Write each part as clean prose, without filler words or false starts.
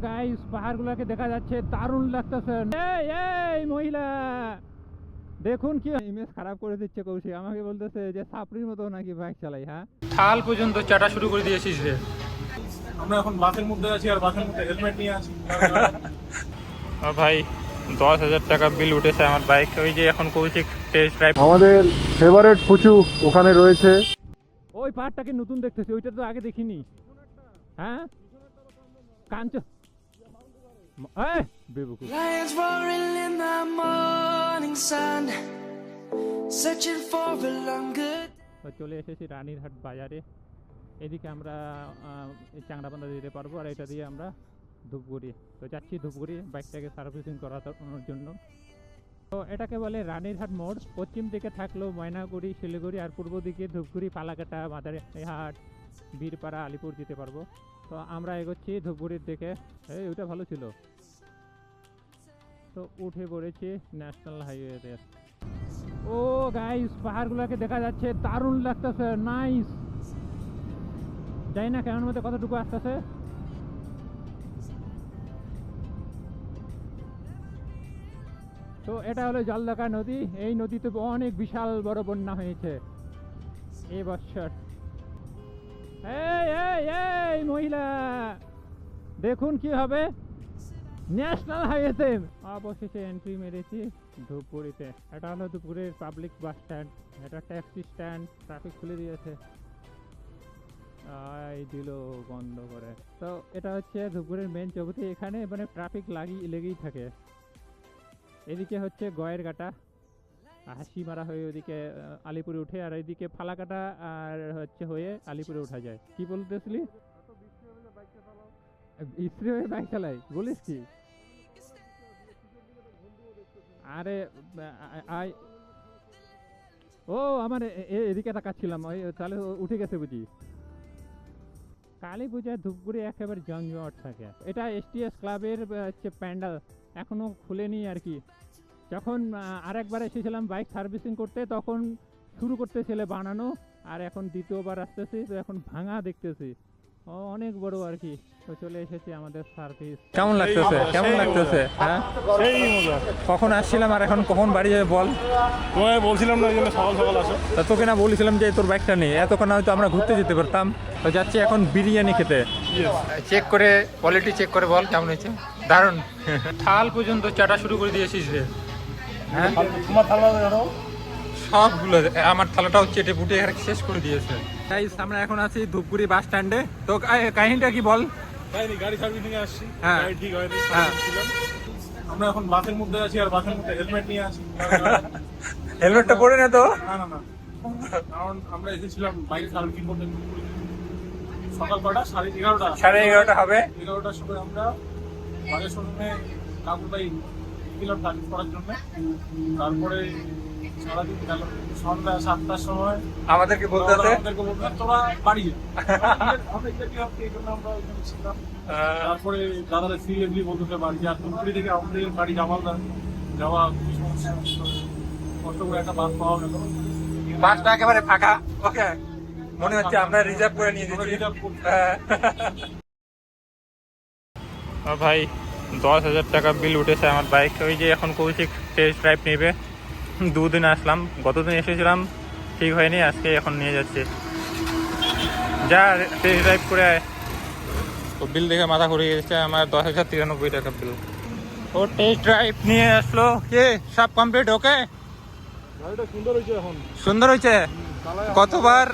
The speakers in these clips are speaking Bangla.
গাইস পাহাড়গুলোকে দেখা যাচ্ছে, দারুণ লাগতেছে। এই মহিলা দেখুন কি ইমেজ খারাপ করে দিচ্ছে কৌশিক, আমাকে বলতেছে যে সাপড়ির মতো নাকি বাইক চালাই। হ্যাঁ, থাল পর্যন্ত চাটা শুরু করে দিয়েছিস রে। আমরা এখন বাসের মধ্যে আছি আর বাসের মধ্যে হেলমেট নিয়ে আছি। ভাই 10,000 টাকা বিল উঠেছে আমার বাইক। ওই যে এখন কৌশিক টেস্ট ড্রাইভ, আমাদের ফেভারিট ফুচু ওখানে রয়েছে। ওই পাহাড়টাকে নতুন দেখতেছি, ওইটা তো আগে দেখিনি। হ্যাঁ কাঞ্চ Lions roaring in the morning sun, searching for a longer. চলে এসেছি রানীরহাট বাজারে। এদিকে আমরা চাংড়াবান্ধা দিতে পারবো, আর এটা দিয়ে আমরা ধূপগুড়ি তো যাচ্ছি। ধূপগুড়ি বাইকটাকে সার্ভিসিং করানোর জন্য। তো এটাকে বলে রানীরহাট মোড়। পশ্চিম দিকে থাকলো ময়নাগুড়ি, শিলিগুড়ি, আর পূর্ব দিকে ধূপগুড়ি, ফালাকাটা, মাদারিহাট, বীরপাড়া, আলিপুর যেতে পারবো। তো আমরা এগোচ্ছি ধূপগুড়ির দিকে। এই ওটা ভালো ছিল। তো উঠে পড়েছি ন্যাশনাল হাইওয়েতে। ও গাইস পাহাড়গুলোকে দেখা যাচ্ছে, দারুণ লাগতেছে, নাইস। জানি না কেমন মধ্যে কতটুকু আসতেছে। তো এটা হলো জলঢাকা নদী। এই নদীতে অনেক বিশাল বড় বন্যা হয়েছে এই বছর। এই মহিলা দেখুন কি হবে ন্যাশনাল হাইওয়েতে। অবশেষে এন্ট্রি মেরেছি ধূপগুড়িতে। এটা হলো ধূপগুড়ির পাবলিক বাস স্ট্যান্ড, এটা ট্যাক্সি স্ট্যান্ড। ট্রাফিক খুলে দিয়েছে, দিল বন্ধ করে। তো এটা হচ্ছে ধূপগুড়ির মেন চৌকি। এখানে মানে ট্রাফিক লেগেই থাকে। এদিকে হচ্ছে গয়ের গাটা, হাসি মারা হয়ে ওইদিকে আলিপুরে উঠে, আর এইদিকে ফালাকাটা আর হচ্ছে হয়ে আলিপুরে উঠা যায়। কি বলতেছিলি? স্ত্রী হয়ে বাইক চালাই বলিস কি? আরে ও আমার এদিকে তাকাচ্ছিলাম, ওই তাহলে উঠে গেছে বুঝি। কালী পূজায় ধূপগুড়ি একেবারে জমজমাট থাকে। এটা STS ক্লাবের হচ্ছে প্যান্ডেল, এখনো খুলেনি আর কি। যখন আরেকবার এসেছিলাম বাইক সার্ভিসিং করতে, তখন শুরু করতেছিলে বানানো, আর এখন দ্বিতীয়বার আসতেছি, তো এখন ভাঙা দেখতেছি। অনেক বড় আর কি। তো চলে এসেছি আমাদের সার্ভিস। কেমন লাগতেছে? কেমন লাগতেছে? হ্যাঁ কখন আসছিলাম আর এখন কখন বাড়ি যাবে বল? তোমায় বলছিলাম না সকাল সকাল আসো। তা তোকে না বলেছিলাম যে তোর বাইকটা নেই, এতক্ষণ হয়তো আমরা ঘুরতে যেতে পারতাম। তো যাচ্ছি এখন বিরিয়ানি খেতে। চেক করে কোয়ালিটি চেক করে বল কেমন হয়েছে। দারুণ। থাল পর্যন্ত চাটা শুরু করে দিয়েছিস রে। হ্যাঁ তোমার থালা ধরো সবগুলো, আমার থালাটাও চেটে পুটে শেষ করে দিয়েছে। গাইস আমরা এখন আছি ধূপগুড়ি বাস স্ট্যান্ডে। তো কাহিনীটা কি বল? গাড়ি সার্ভিসিং এ আসছি। হ্যাঁ। গাড়ি ঠিক হয়নি। হ্যাঁ। আমরা এখন বাসের মধ্যে আছি আর বাসের মধ্যে হেলমেট নিয়ে আছি। হেলমেটটা পরে না তো? না কারণ আমরা এসেছিলাম বাইক সার্ভিসিং করতে সকাল কটা 11:30 হবে। 11টার সময় আমরা বাসের শোরুমে কাকুরবাই গেলাম সার্ভিস করার জন্য। তারপরে সারাদিন গেল, সন্ধ্যা 7টার সময় আমাদেরকে বলতে তোরা বাড়ি যা। তারপরে দাদারা সিরিয়াসলি বলতে বাড়ি যা। ধূপগুড়ি থেকে আমাদের বাড়ি জামালদা যাওয়া খুবই সমস্যা। কষ্ট করে একটা বাস পাওয়া গেল। বাসটা একেবারে ফাঁকা। ওকে মনে হচ্ছে আমরা রিজার্ভ করে নিয়ে দিচ্ছি। ভাই 10,000 টাকা বিল উঠেছে আমার বাইক। ওই যে এখন কৌশিক টেস্ট ড্রাইভ নেবে। দুদিন আসলাম, গতদিন এসেছিলাম ঠিক হয়নি, আজকে এখন নিয়ে যাচ্ছি। যা টেস্ট ড্রাইভ করে আয়। ও বিল দেখে মাথা ঘুরে গেছে আমার। 10,093 টাকা বিল। ও টেস্ট ড্রাইভ নিয়ে আসলো। কে সব কমপ্লিট? ওকে গাড়িটা সুন্দর হয়েছে এখন। সুন্দর হয়েছে। কতবার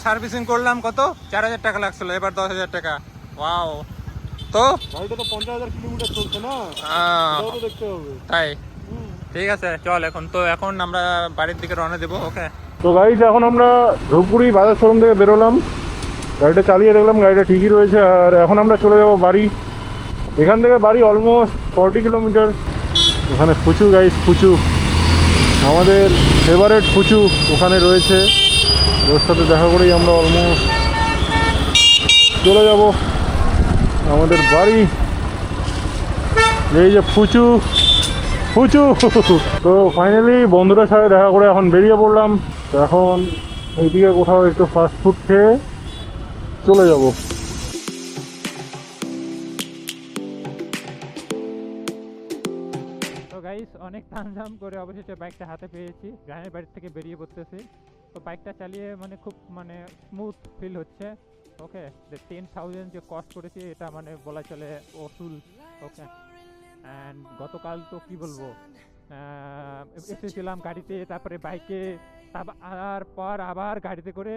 সার্ভিসিং করলাম, কত 4,000 টাকা লাগছিল, এবার 10,000 টাকা। ওয়াও। তো গাড়িটা তো 50,000 কিলোমিটার চলছে না, এটাও তো দেখতে হবে। তাই ঠিক আছে চল এখন। তো এখন আমরা বাড়ির দিকে রওনা দেবো। ওকে তো গাইজ এখন আমরা ধূপগুড়ি বাজার শোরুম থেকে বেরোলাম। গাড়িটা চালিয়ে দেখলাম গাড়িটা ঠিকই রয়েছে। আর এখন আমরা চলে যাবো বাড়ি। এখান থেকে বাড়ি অলমোস্ট 40 কিলোমিটার। ওখানে ফুচু গাইজ, ফুচু আমাদের ফেভারিট ফুচু ওখানে রয়েছে। ওর সাথে দেখা করেই আমরা অলমোস্ট চলে যাব আমাদের বাড়ি। এই যে ফুচু তো ফাইনালি বন্ধুদের সাথে দেখা করে এখন বেরিয়ে পড়লাম। তো এখন এইদিকে কোথাও একটু ফাস্ট ফুড খেয়ে চলে যাব। গাইস অনেক তামঝাম করে অবশেষে বাইকটা হাতে পেয়েছি, গ্রামের বাড়ি থেকে বেরিয়ে পড়তেছি। তো বাইকটা চালিয়ে মানে খুব মানে স্মুথ ফিল হচ্ছে। ওকে, 10,000 যে কস্ট করেছি এটা মানে বলা চলে ওসুল। ওকে, অ্যান্ড গতকাল তো কি বলবো, এসেছিলাম গাড়িতে, তারপরে বাইকে, তারপর আবার গাড়িতে করে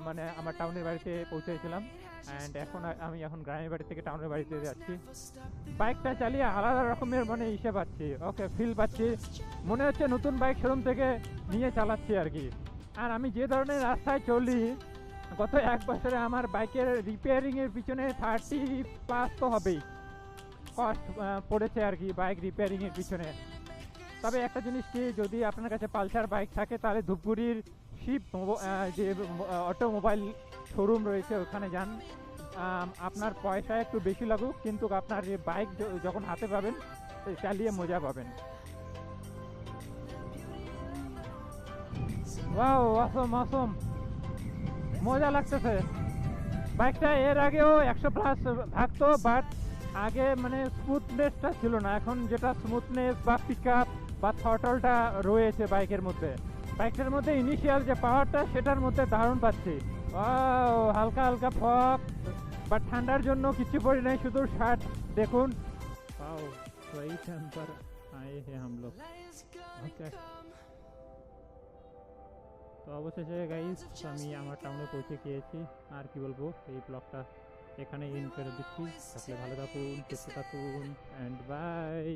মানে আমার টাউনের বাড়িতে পৌঁছেছিলাম। অ্যান্ড আমি এখন গ্রামের বাড়ি থেকে টাউনের বাড়িতে যাচ্ছি। বাইকটা চালিয়ে আলাদা রকমের মানে ইসে পাচ্ছি, ওকে ফিল পাচ্ছি, মনে হচ্ছে নতুন বাইক শোরুম থেকে নিয়ে চালাচ্ছি আর কি। আর আমি যে ধরনের রাস্তায় চলি, গত 1 বছরে আমার বাইকের রিপেয়ারিংয়ের পিছনে 30+ তো হবেই কস্ট পড়েছে আর কি, বাইক রিপেয়ারিংয়ের পিছনে। তবে একটা জিনিস কি, যদি আপনার কাছে পালসার বাইক থাকে তাহলে ধূপগুড়ির শিপ যে অটোমোবাইল শোরুম রয়েছে ওখানে যান। আপনার পয়সা একটু বেশি লাগুক, কিন্তু আপনার যে বাইক যখন হাতে পাবেন চালিয়ে মজা পাবেন। ওয়াও, অসম অসম, মজা লাগতেছে। বাইকটা এর আগেও 100+ ভাগতো, বাট আগে মানে স্মুথনেসটা ছিল না, এখন যেটা স্মুথনেস বা পিক আপ বা থটলটা রয়েছে বাইকের মধ্যে, বাইকটার মধ্যে ইনিশিয়াল যে পাওয়ারটা সেটার মধ্যে দারুণ পাচ্ছি। হালকা হালকা ফগ, বাট ঠান্ডার জন্য কিছু পড়ি নাই, শুধু শার্ট দেখুন। वाओ, सही टाइम पर आए हैं हम लोग। ओके, তো অবশেষে গাইস আমি আমার টাউনে পৌঁছে গিয়েছি। আর কি বলবো, এই ব্লগটা এখানে এন্ড করে দিচ্ছি। তাহলে ভালো থাকুন, সুস্থ থাকুন, অ্যান্ড বাই।